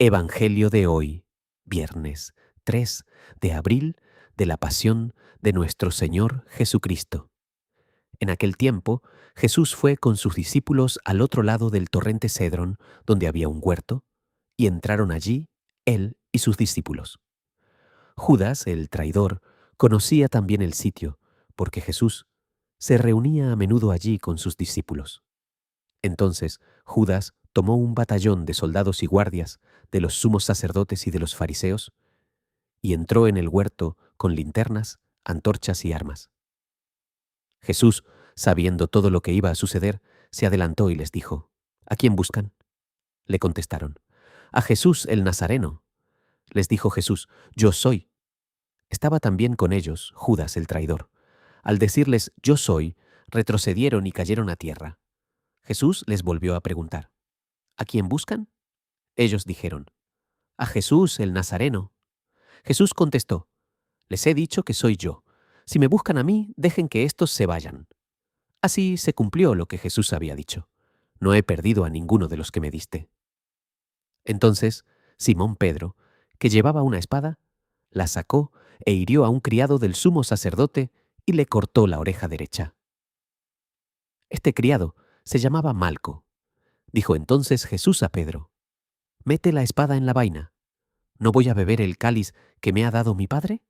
Evangelio de hoy, viernes 3 de abril de la Pasión de nuestro Señor Jesucristo. En aquel tiempo, Jesús fue con sus discípulos al otro lado del torrente Cedrón, donde había un huerto, y entraron allí él y sus discípulos. Judas, el traidor, conocía también el sitio, porque Jesús se reunía a menudo allí con sus discípulos. Entonces Judas tomó un batallón de soldados y guardias, de los sumos sacerdotes y de los fariseos, y entró en el huerto con linternas, antorchas y armas. Jesús, sabiendo todo lo que iba a suceder, se adelantó y les dijo: ¿A quién buscan? Le contestaron: A Jesús el Nazareno. Les dijo Jesús: Yo soy. Estaba también con ellos Judas el traidor. Al decirles yo soy, retrocedieron y cayeron a tierra. Jesús les volvió a preguntar: ¿A quién buscan? Ellos dijeron: A Jesús el Nazareno. Jesús contestó: Les he dicho que soy yo. Si me buscan a mí, dejen que éstos se vayan. Así se cumplió lo que Jesús había dicho: No he perdido a ninguno de los que me diste. Entonces Simón Pedro, que llevaba una espada, la sacó e hirió a un criado del sumo sacerdote y le cortó la oreja derecha. Este criado se llamaba Malco. Dijo entonces Jesús a Pedro: Mete la espada en la vaina. ¿No voy a beber el cáliz que me ha dado mi padre?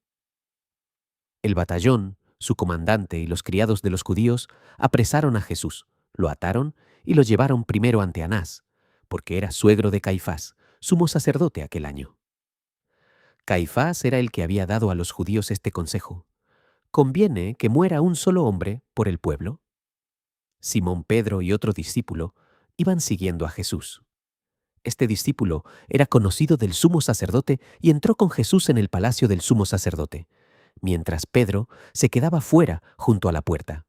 El batallón, su comandante y los criados de los judíos apresaron a Jesús, lo ataron y lo llevaron primero ante Anás, porque era suegro de Caifás, sumo sacerdote aquel año. Caifás era el que había dado a los judíos este consejo: ¿Conviene que muera un solo hombre por el pueblo? Simón Pedro y otro discípulo iban siguiendo a Jesús. Este discípulo era conocido del sumo sacerdote y entró con Jesús en el palacio del sumo sacerdote, mientras Pedro se quedaba fuera junto a la puerta.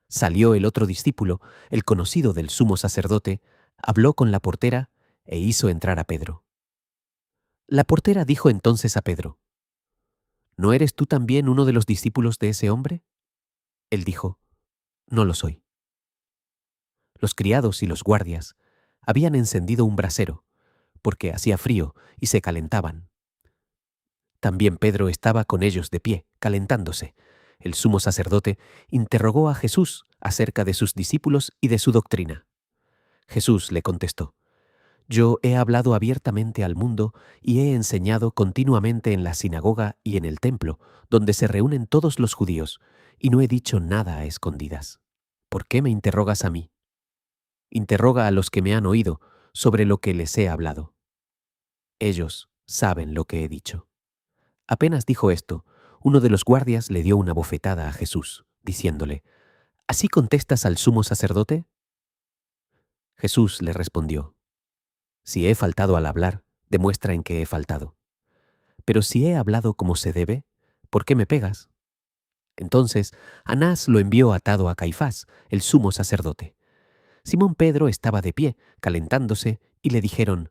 Salió el otro discípulo, el conocido del sumo sacerdote, habló con la portera e hizo entrar a Pedro. La portera dijo entonces a Pedro: ¿No eres tú también uno de los discípulos de ese hombre? Él dijo: No lo soy. Los criados y los guardias habían encendido un brasero, porque hacía frío y se calentaban. También Pedro estaba con ellos de pie, calentándose. El sumo sacerdote interrogó a Jesús acerca de sus discípulos y de su doctrina. Jesús le contestó: Yo he hablado abiertamente al mundo y he enseñado continuamente en la sinagoga y en el templo, donde se reúnen todos los judíos, y no he dicho nada a escondidas. ¿Por qué me interrogas a mí? Interroga a los que me han oído sobre lo que les he hablado. Ellos saben lo que he dicho. Apenas dijo esto, uno de los guardias le dio una bofetada a Jesús, diciéndole: ¿Así contestas al sumo sacerdote? Jesús le respondió: Si he faltado al hablar, demuestra en qué he faltado. Pero si he hablado como se debe, ¿por qué me pegas? Entonces Anás lo envió atado a Caifás, el sumo sacerdote. Simón Pedro estaba de pie, calentándose, y le dijeron: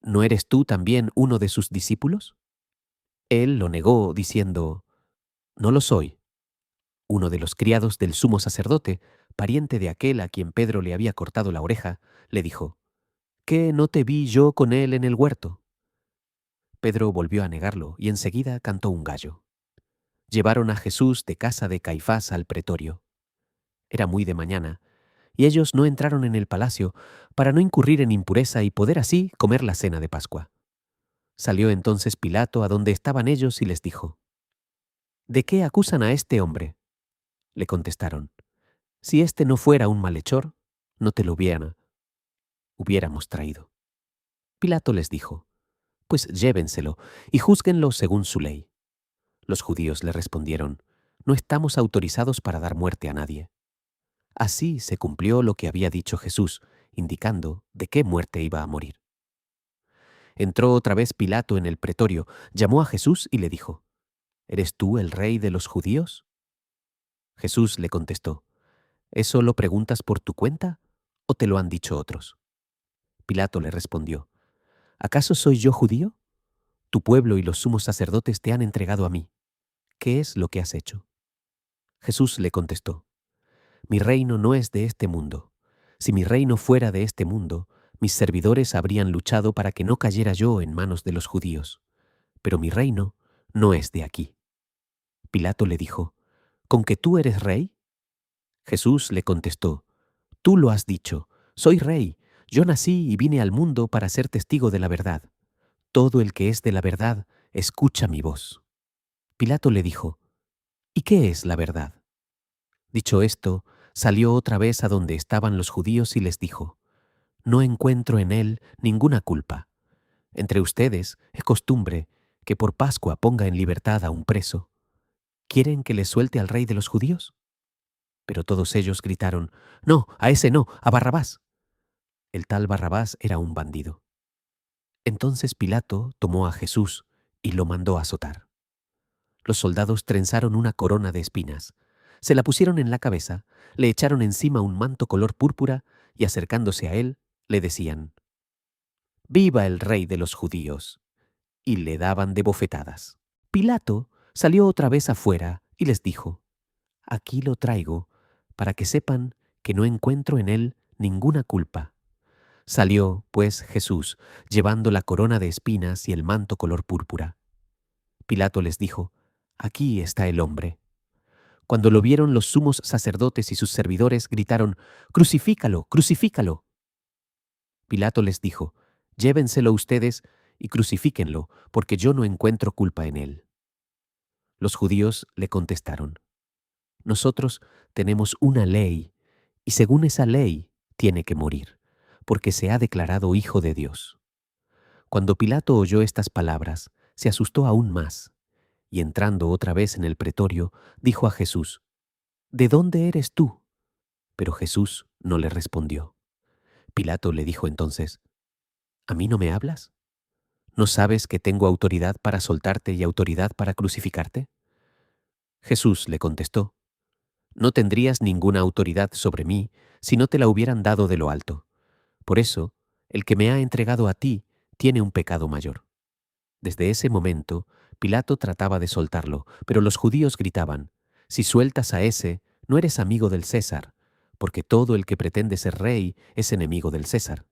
¿No eres tú también uno de sus discípulos? Él lo negó, diciendo: No lo soy. Uno de los criados del sumo sacerdote, pariente de aquel a quien Pedro le había cortado la oreja, le dijo: ¿Qué no te vi yo con él en el huerto? Pedro volvió a negarlo y enseguida cantó un gallo. Llevaron a Jesús de casa de Caifás al pretorio. Era muy de mañana, y ellos no entraron en el palacio para no incurrir en impureza y poder así comer la cena de Pascua. Salió entonces Pilato a donde estaban ellos y les dijo: ¿De qué acusan a este hombre? Le contestaron: Si éste no fuera un malhechor, no te lo hubiéramos traído. Pilato les dijo: Pues llévenselo y júzguenlo según su ley. Los judíos le respondieron: No estamos autorizados para dar muerte a nadie. Así se cumplió lo que había dicho Jesús, indicando de qué muerte iba a morir. Entró otra vez Pilato en el pretorio, llamó a Jesús y le dijo: ¿Eres tú el rey de los judíos? Jesús le contestó: ¿Eso lo preguntas por tu cuenta o te lo han dicho otros? Pilato le respondió: ¿Acaso soy yo judío? Tu pueblo y los sumos sacerdotes te han entregado a mí. ¿Qué es lo que has hecho? Jesús le contestó: Mi reino no es de este mundo. Si mi reino fuera de este mundo, mis servidores habrían luchado para que no cayera yo en manos de los judíos, pero mi reino no es de aquí. Pilato le dijo, ¿con que tú eres rey? Jesús le contestó, tú lo has dicho, soy rey, yo nací y vine al mundo para ser testigo de la verdad. Todo el que es de la verdad, escucha mi voz. Pilato le dijo, ¿y qué es la verdad? Dicho esto, salió otra vez a donde estaban los judíos y les dijo, no encuentro en él ninguna culpa. Entre ustedes es costumbre que por Pascua ponga en libertad a un preso. ¿Quieren que le suelte al rey de los judíos? Pero todos ellos gritaron, no, a ese no, a Barrabás. El tal Barrabás era un bandido. Entonces Pilato tomó a Jesús y lo mandó azotar. Los soldados trenzaron una corona de espinas, se la pusieron en la cabeza, le echaron encima un manto color púrpura y acercándose a él, le decían, «¡Viva el rey de los judíos!» y le daban de bofetadas. Pilato salió otra vez afuera y les dijo, «Aquí lo traigo para que sepan que no encuentro en él ninguna culpa». Salió, pues, Jesús, llevando la corona de espinas y el manto color púrpura. Pilato les dijo, «Aquí está el hombre». Cuando lo vieron los sumos sacerdotes y sus servidores, gritaron, «¡Crucifícalo, crucifícalo!». Pilato les dijo, «Llévenselo ustedes y crucifíquenlo, porque yo no encuentro culpa en él». Los judíos le contestaron, «Nosotros tenemos una ley, y según esa ley tiene que morir, porque se ha declarado hijo de Dios». Cuando Pilato oyó estas palabras, se asustó aún más, y entrando otra vez en el pretorio, dijo a Jesús, «¿De dónde eres tú?». Pero Jesús no le respondió. Pilato le dijo entonces, «¿A mí no me hablas? ¿No sabes que tengo autoridad para soltarte y autoridad para crucificarte?». Jesús le contestó, «No tendrías ninguna autoridad sobre mí si no te la hubieran dado de lo alto. Por eso, el que me ha entregado a ti tiene un pecado mayor». Desde ese momento, Pilato trataba de soltarlo, pero los judíos gritaban, «Si sueltas a ese, no eres amigo del César, porque todo el que pretende ser rey es enemigo del César».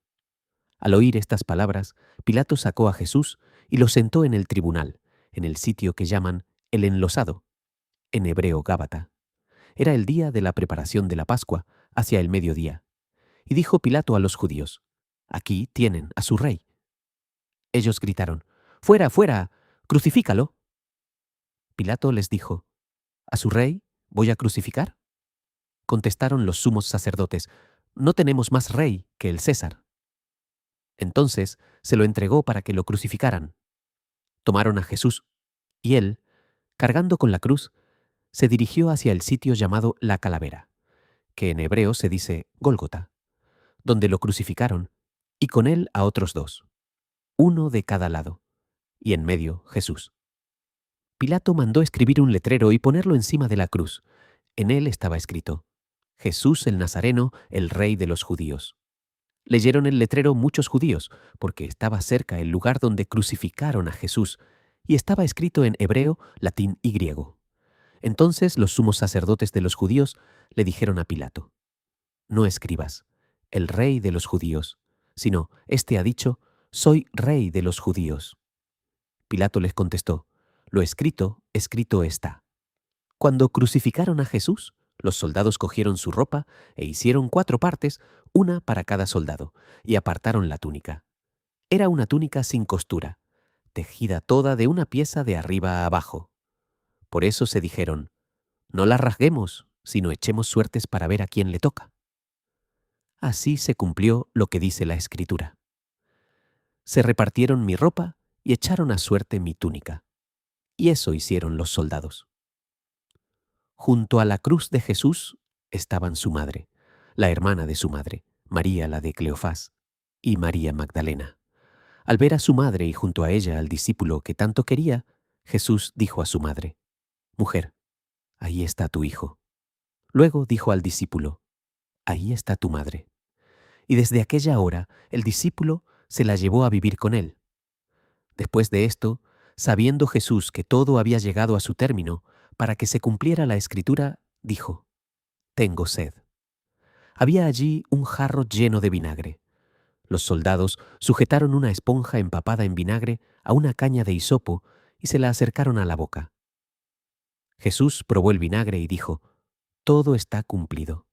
Al oír estas palabras, Pilato sacó a Jesús y lo sentó en el tribunal, en el sitio que llaman el enlosado, en hebreo Gábata. Era el día de la preparación de la Pascua, hacia el mediodía. Y dijo Pilato a los judíos, «Aquí tienen a su rey». Ellos gritaron, «¡Fuera, fuera! ¡Crucifícalo!». Pilato les dijo, «¿A su rey voy a crucificar?». Contestaron los sumos sacerdotes, «No tenemos más rey que el César». Entonces se lo entregó para que lo crucificaran. Tomaron a Jesús, y él, cargando con la cruz, se dirigió hacia el sitio llamado La Calavera, que en hebreo se dice Gólgota, donde lo crucificaron, y con él a otros dos, uno de cada lado, y en medio Jesús. Pilato mandó escribir un letrero y ponerlo encima de la cruz. En él estaba escrito, «Jesús el Nazareno, el Rey de los Judíos». Leyeron el letrero muchos judíos, porque estaba cerca el lugar donde crucificaron a Jesús, y estaba escrito en hebreo, latín y griego. Entonces los sumos sacerdotes de los judíos le dijeron a Pilato, «No escribas, el Rey de los judíos, sino, este ha dicho, soy Rey de los judíos». Pilato les contestó, «Lo escrito, escrito está». Cuando crucificaron a Jesús, los soldados cogieron su ropa e hicieron 4 partes, una para cada soldado, y apartaron la túnica. Era una túnica sin costura, tejida toda de una pieza de arriba a abajo. Por eso se dijeron, «No la rasguemos, sino echemos suertes para ver a quién le toca». Así se cumplió lo que dice la Escritura. Se repartieron mi ropa y echaron a suerte mi túnica. Y eso hicieron los soldados. Junto a la cruz de Jesús estaban su madre, la hermana de su madre, María la de Cleofás, y María Magdalena. Al ver a su madre y junto a ella al discípulo que tanto quería, Jesús dijo a su madre, «Mujer, ahí está tu hijo». Luego dijo al discípulo, «Ahí está tu madre». Y desde aquella hora el discípulo se la llevó a vivir con él. Después de esto, sabiendo Jesús que todo había llegado a su término, para que se cumpliera la Escritura, dijo, «Tengo sed». Había allí un jarro lleno de vinagre. Los soldados sujetaron una esponja empapada en vinagre a una caña de hisopo y se la acercaron a la boca. Jesús probó el vinagre y dijo: «Todo está cumplido».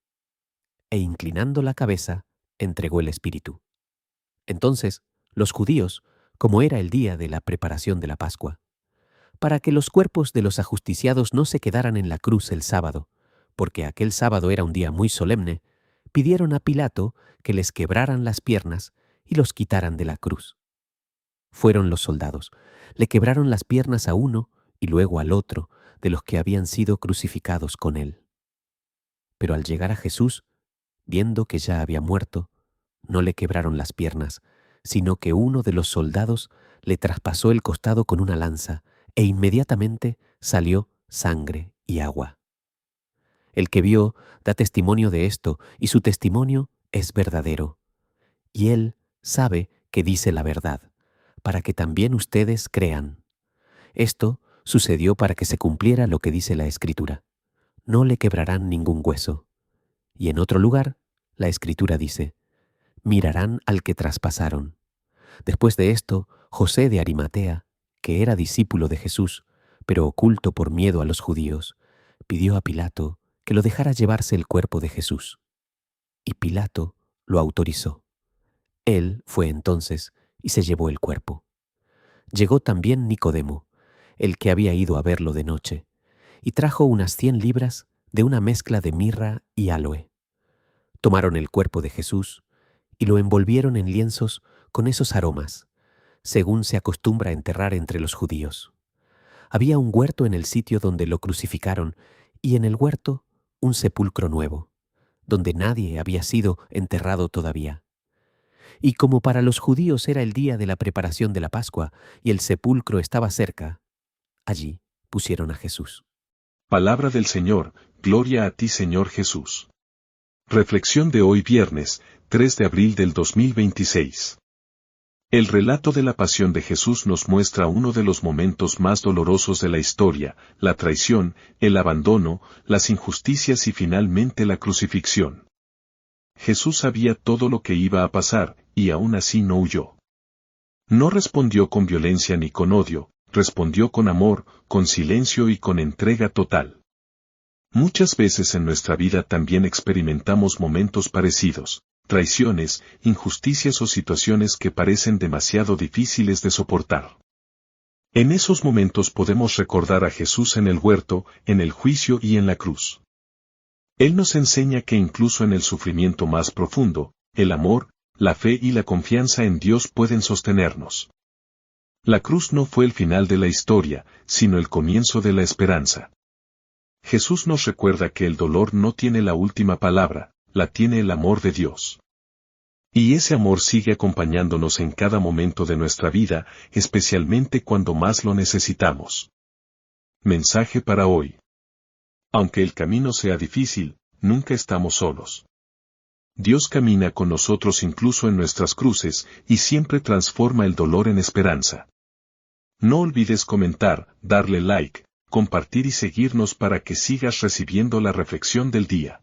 E inclinando la cabeza, entregó el espíritu. Entonces, los judíos, como era el día de la preparación de la Pascua, para que los cuerpos de los ajusticiados no se quedaran en la cruz el sábado, porque aquel sábado era un día muy solemne, pidieron a Pilato que les quebraran las piernas y los quitaran de la cruz. Fueron los soldados, le quebraron las piernas a uno y luego al otro de los que habían sido crucificados con él. Pero al llegar a Jesús, viendo que ya había muerto, no le quebraron las piernas, sino que uno de los soldados le traspasó el costado con una lanza, e inmediatamente salió sangre y agua. El que vio da testimonio de esto, y su testimonio es verdadero. Y él sabe que dice la verdad, para que también ustedes crean. Esto sucedió para que se cumpliera lo que dice la Escritura: no le quebrarán ningún hueso. Y en otro lugar, la Escritura dice: mirarán al que traspasaron. Después de esto, José de Arimatea, que era discípulo de Jesús, pero oculto por miedo a los judíos, pidió a Pilato que lo dejara llevarse el cuerpo de Jesús. Y Pilato lo autorizó. Él fue entonces y se llevó el cuerpo. Llegó también Nicodemo, el que había ido a verlo de noche, y trajo unas 100 libras de una mezcla de mirra y áloe. Tomaron el cuerpo de Jesús y lo envolvieron en lienzos con esos aromas, según se acostumbra a enterrar entre los judíos. Había un huerto en el sitio donde lo crucificaron, y en el huerto un sepulcro nuevo, donde nadie había sido enterrado todavía. Y como para los judíos era el día de la preparación de la Pascua y el sepulcro estaba cerca, allí pusieron a Jesús. Palabra del Señor, gloria a ti, Señor Jesús. Reflexión de hoy viernes, 3 de abril del 2026. El relato de la pasión de Jesús nos muestra uno de los momentos más dolorosos de la historia: la traición, el abandono, las injusticias y finalmente la crucifixión. Jesús sabía todo lo que iba a pasar, y aún así no huyó. No respondió con violencia ni con odio, respondió con amor, con silencio y con entrega total. Muchas veces en nuestra vida también experimentamos momentos parecidos: traiciones, injusticias o situaciones que parecen demasiado difíciles de soportar. En esos momentos podemos recordar a Jesús en el huerto, en el juicio y en la cruz. Él nos enseña que incluso en el sufrimiento más profundo, el amor, la fe y la confianza en Dios pueden sostenernos. La cruz no fue el final de la historia, sino el comienzo de la esperanza. Jesús nos recuerda que el dolor no tiene la última palabra, la tiene el amor de Dios. Y ese amor sigue acompañándonos en cada momento de nuestra vida, especialmente cuando más lo necesitamos. Mensaje para hoy. Aunque el camino sea difícil, nunca estamos solos. Dios camina con nosotros incluso en nuestras cruces, y siempre transforma el dolor en esperanza. No olvides comentar, darle like, compartir y seguirnos para que sigas recibiendo la reflexión del día.